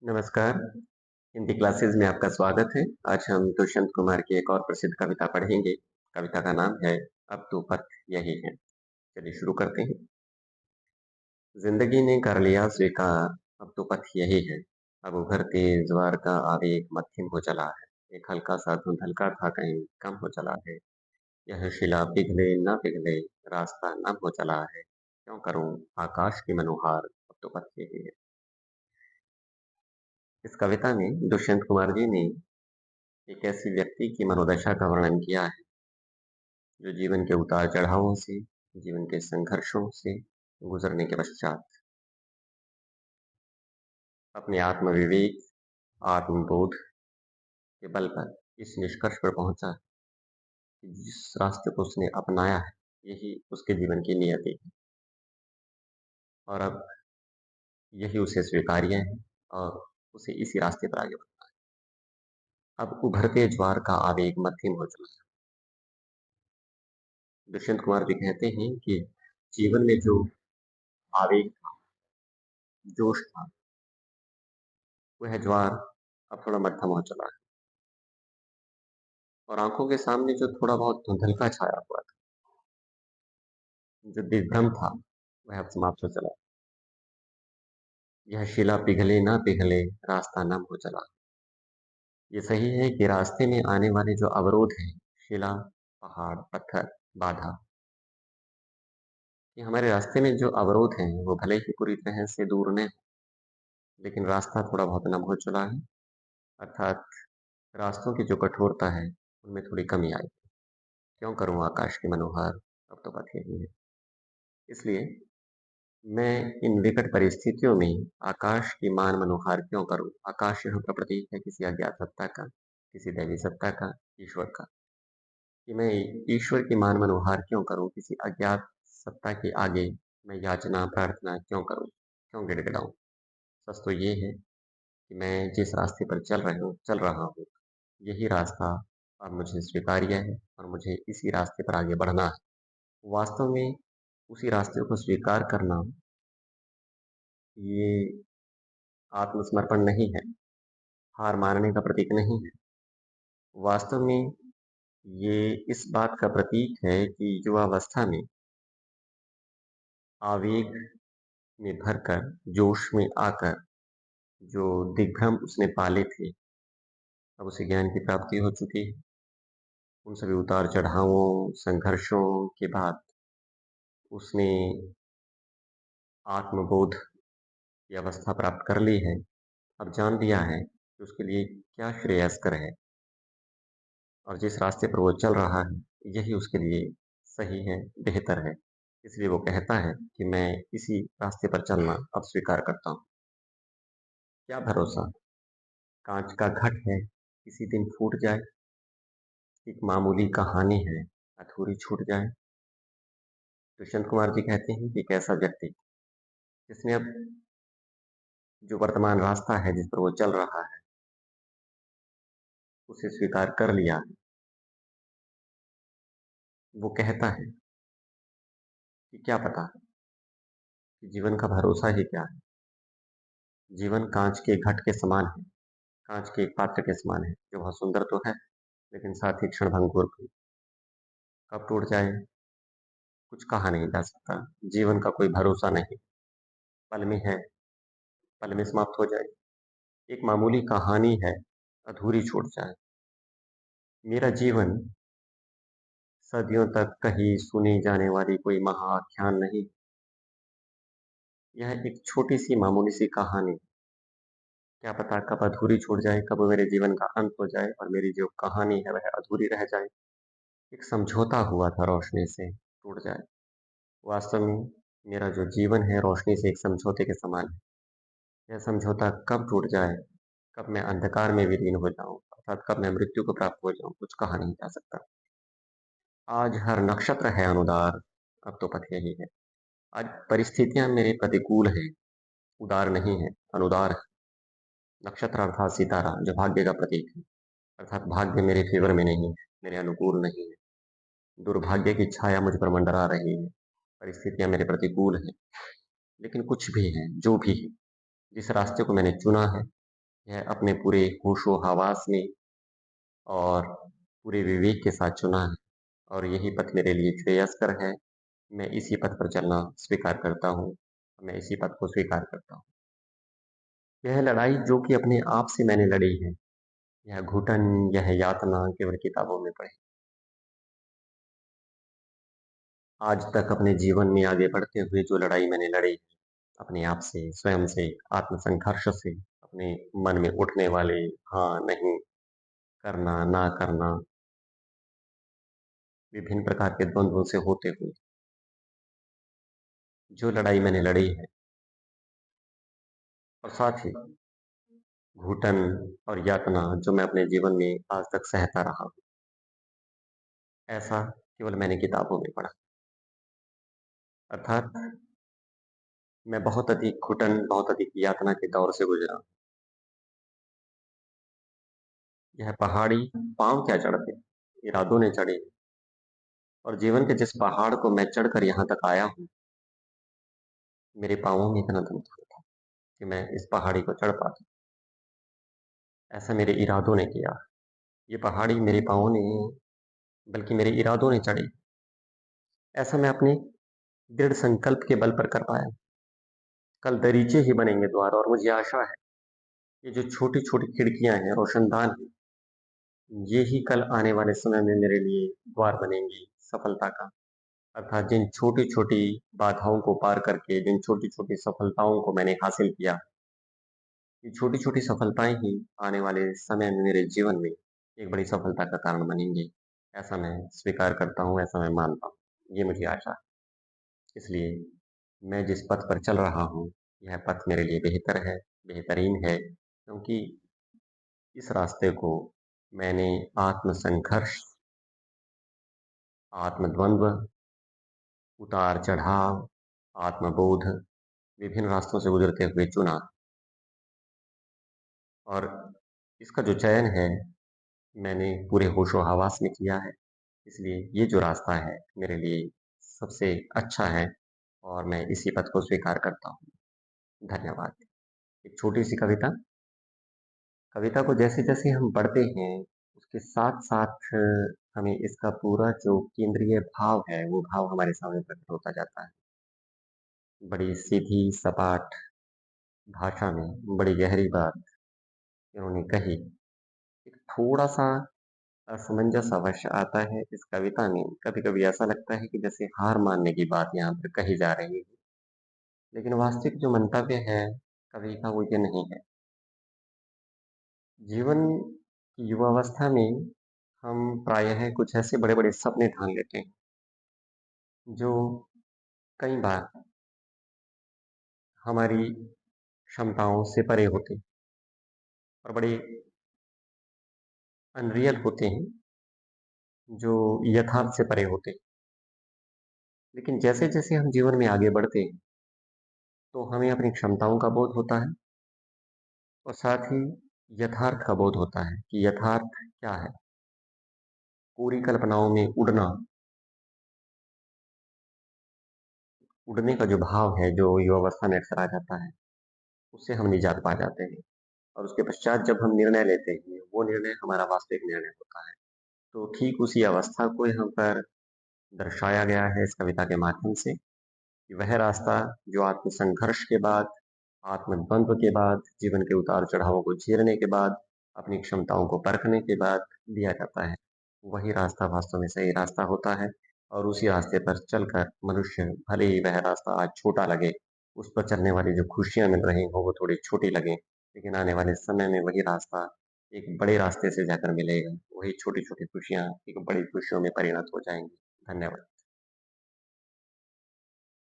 नमस्कार, हिंदी क्लासेस में आपका स्वागत है। आज हम दुष्यंत कुमार की एक और प्रसिद्ध कविता पढ़ेंगे। कविता का नाम है अब तो पथ यही है। चलिए शुरू करते हैं। जिंदगी ने कर लिया स्वीकार, अब तो पथ यही है। अब उभरते ज्वार का आवेग मध्यम हो चला है। एक हल्का सा धुंधलका था कहीं कम हो चला है। यह शिला पिघले न पिघले, रास्ता नम हो चला है। क्यों करूं आकाश की मनोहार, अब तो पथ यही है। इस कविता में दुष्यंत कुमार जी ने एक ऐसी व्यक्ति की मनोदशा का वर्णन किया है जो जीवन के उतार चढ़ावों से, जीवन के संघर्षों से गुजरने के पश्चात अपने आत्म विवेक, आत्मबोध के बल पर इस निष्कर्ष पर पहुंचा कि जिस रास्ते को उसने अपनाया है, यही उसके जीवन की नियति है और अब यही उसे स्वीकार्य है और उसे इसी रास्ते पर आगे बढ़ना है। अब उभरते ज्वार का आवेग मध्यम हो चला है। दुष्यंत कुमार जी कहते हैं कि जीवन में जो आवेग था, जोश था, वह ज्वार अब थोड़ा मध्यम हो चला है और आंखों के सामने जो थोड़ा बहुत धुंधलका छाया हुआ था, जो दिग्भ्रम था, वह अब समाप्त हो चला। यह शिला पिघले ना पिघले, रास्ता नम हो चला। ये सही है कि रास्ते में आने वाले जो अवरोध हैं, शिला, पहाड़, पत्थर, बाधा, ये हमारे रास्ते में जो अवरोध हैं, वो भले ही पूरी तरह से दूर न हो, लेकिन रास्ता थोड़ा बहुत नम हो चला है। अर्थात रास्तों की जो कठोरता है, उनमें थोड़ी कमी आई। क्यों करूं आकाश की मनोहार, अब तो बात यही है। इसलिए मैं इन विकट परिस्थितियों में आकाश की मान मनोहार क्यों करूं? आकाश यहाँ का प्रतीक है किसी अज्ञात सत्ता का, किसी दैवी सत्ता का, ईश्वर का। कि मैं ईश्वर की मान मनोहार क्यों करूं? किसी अज्ञात सत्ता के आगे मैं याचना प्रार्थना क्यों करूं? क्यों गिड़गिड़ाऊं? सच तो ये है कि मैं जिस रास्ते पर चल रहा हूँ, यही रास्ता अब मुझे स्वीकार्य है और मुझे इसी रास्ते पर आगे बढ़ना है। वास्तव में उसी रास्ते को स्वीकार करना, ये आत्मसमर्पण नहीं है, हार मानने का प्रतीक नहीं है। वास्तव में ये इस बात का प्रतीक है कि युवावस्था में आवेग में भरकर, जोश में आकर जो दिग्भ्रम उसने पाले थे, अब उसे ज्ञान की प्राप्ति हो चुकी है। उन सभी उतार चढ़ावों, संघर्षों के बाद उसने आत्मबोध की अवस्था प्राप्त कर ली है। अब जान लिया है कि उसके लिए क्या श्रेयस्कर है और जिस रास्ते पर वो चल रहा है, यही उसके लिए सही है, बेहतर है। इसलिए वो कहता है कि मैं इसी रास्ते पर चलना अब स्वीकार करता हूँ। क्या भरोसा, कांच का घट है, किसी दिन फूट जाए। एक मामूली कहानी है, अधूरी छूट जाए। दुष्यंत कुमार जी कहते हैं कि एक ऐसा व्यक्ति जिसने अब जो वर्तमान रास्ता है जिस पर वो चल रहा है, उसे स्वीकार कर लिया है। वो कहता है कि क्या पता कि जीवन का भरोसा ही क्या है। जीवन कांच के घट के समान है, कांच के एक पात्र के समान है, जो बहुत सुंदर तो है, लेकिन साथ ही क्षणभंगुर भी। कब टूट जाए, कुछ कहा नहीं जा सकता। जीवन का कोई भरोसा नहीं, पल में है, पल में समाप्त हो जाए। एक मामूली कहानी है, अधूरी छूट जाए। मेरा जीवन सदियों तक कहीं सुनी जाने वाली कोई महाआख्यान नहीं। यह एक छोटी सी मामूली सी कहानी। क्या पता कब अधूरी छूट जाए, कब मेरे जीवन का अंत हो जाए और मेरी जो कहानी है वह अधूरी रह जाए। एक समझौता हुआ था रोशनी से, टूट जाए। वास्तव में मेरा जो जीवन है रोशनी से एक समझौते के समान है। यह समझौता कब टूट जाए, कब मैं अंधकार में विलीन हो जाऊं, अर्थात कब मैं मृत्यु को प्राप्त हो जाऊं, कुछ कहा नहीं जा सकता। आज हर नक्षत्र है अनुदार, अब तो पथ यही है। आज परिस्थितियां मेरे प्रतिकूल है, उदार नहीं है, अनुदार है। नक्षत्र अर्थात सितारा, जो भाग्य का प्रतीक है, अर्थात भाग्य मेरे फेवर में नहीं है, मेरे अनुकूल नहीं है। दुर्भाग्य की छाया मुझ पर मंडरा रही है, परिस्थितियां मेरे प्रतिकूल हैं। लेकिन कुछ भी है, जो भी है, जिस रास्ते को मैंने चुना है, यह अपने पूरे होशो-हवास में और पूरे विवेक के साथ चुना है और यही पथ मेरे लिए श्रेयस्कर है। मैं इसी पथ पर चलना स्वीकार करता हूँ। मैं इसी पथ को स्वीकार करता हूँ। यह लड़ाई जो कि अपने आप से मैंने लड़ी है, यह घुटन, यह यातना केवल किताबों में पढ़ी। आज तक अपने जीवन में आगे बढ़ते हुए जो लड़ाई मैंने लड़ी, अपने आप से, स्वयं से, आत्म-संघर्ष से, अपने मन में उठने वाले हाँ, नहीं, करना, ना करना, विभिन्न प्रकार के द्वंद्वों से होते हुए, जो लड़ाई मैंने लड़ी है और साथ ही घुटन और यातना जो मैं अपने जीवन में आज तक सहता रहा हूँ, ऐसा केवल मैंने किताबों में पढ़ा। अर्थात मैं बहुत अधिक घुटन, बहुत अधिक यातना के दौर से गुज़रा। यह पहाड़ी पाँव क्या चढ़ते, इरादों ने चढ़ी और जीवन के जिस पहाड़ को मैं चढ़कर यहाँ तक आया हूँ, मेरे पाँवों में इतना दम था कि मैं इस पहाड़ी को चढ़ पाता। ऐसा मेरे इरादों ने किया। ये पहाड़ी मेरे पाँवों ने बल्कि मेरे इरादों ने चढ़ी। ऐसा मैं अपने दृढ़ संकल्प के बल पर कर पाया। कल दरीचे ही बनेंगे द्वार और मुझे आशा है, ये जो छोटी-छोटी खिड़कियाँ हैं, रोशनदान हैं, ये ही कल आने वाले समय में मेरे लिए द्वार बनेंगी सफलता का। अर्थात जिन छोटी-छोटी बाधाओं को पार करके, जिन छोटी-छोटी सफलताओं को मैंने हासिल किया, ये छोटी-छोटी सफलताएँ ही आने वाले समय में मेरे जीवन में एक बड़ी सफलता का कारण बनेंगी। ऐसा मैं स्वीकार करता हूँ, ऐसा मैं मानता हूँ। ये मुझे आशा है। इसलिए मैं जिस पथ पर चल रहा हूँ, यह पथ मेरे लिए बेहतर है, बेहतरीन है, क्योंकि इस रास्ते को मैंने आत्म-संघर्ष, आत्म-द्वंद्व, उतार-चढ़ाव, आत्मबोध, विभिन्न रास्तों से गुजरते हुए चुना और इसका जो चयन है, मैंने पूरे होशो-हवास में किया है। इसलिए ये जो रास्ता है, मेरे लिए सबसे अच्छा है और मैं इसी पथ को स्वीकार करता हूँ। धन्यवाद। एक छोटी-सी कविता, कविता को जैसे-जैसे हम पढ़ते हैं, उसके साथ-साथ हमें इसका पूरा जो केंद्रीय भाव है, वो भाव हमारे सामने प्रकट होता जाता है। बड़ी सीधी, सपाट भाषा में बड़ी गहरी बात इन्होंने कही। एक थोड़ा-सा असमंजस अवश्य आता है इस कविता में। कभी-कभी ऐसा लगता है कि जैसे हार मानने की बात यहाँ पर कही जा रही है। लेकिन वास्तविक जो मंतव्य है कवि का वो ये नहीं है। जीवन की युवावस्था में हम प्रायः कुछ ऐसे बड़े-बड़े सपने ठान लेते हैं, जो कई बार हमारी क्षमताओं से परे होते हैं और बड़े अनरियल होते हैं, जो यथार्थ से परे होते हैं। लेकिन जैसे-जैसे हम जीवन में आगे बढ़ते हैं, तो हमें अपनी क्षमताओं का बोध होता है और साथ ही यथार्थ का बोध होता है कि यथार्थ क्या है। पूरी कल्पनाओं में उड़ना, उड़ने का जो भाव है, जो युवावस्था में अक्सर आ जाता है, उससे हम निजात पा जाते हैं और उसके पश्चात जब हम निर्णय लेते हैं, वो निर्णय हमारा वास्तविक निर्णय होता है। तो ठीक उसी अवस्था को यहाँ पर दर्शाया गया है इस कविता के माध्यम से कि वह रास्ता जो आत्म-संघर्ष के बाद, आत्म-द्वंद्व के बाद, जीवन के उतार-चढ़ावों को झेलने के बाद, अपनी क्षमताओं को परखने के बाद दिया जाता है। वही रास्ता वास्तव में सही रास्ता होता है और उसी रास्ते पर चलकर मनुष्य भले ही वह रास्ता आज छोटा लगे, उस पर चलने वाली जो खुशियाँ मिल रही हों, वो थोड़ी छोटी लगें, लेकिन आने वाले समय में वही रास्ता एक बड़े रास्ते से जाकर मिलेगा। वही छोटी-छोटी खुशियाँ एक बड़ी खुशियों में परिणत हो जाएँगी। धन्यवाद।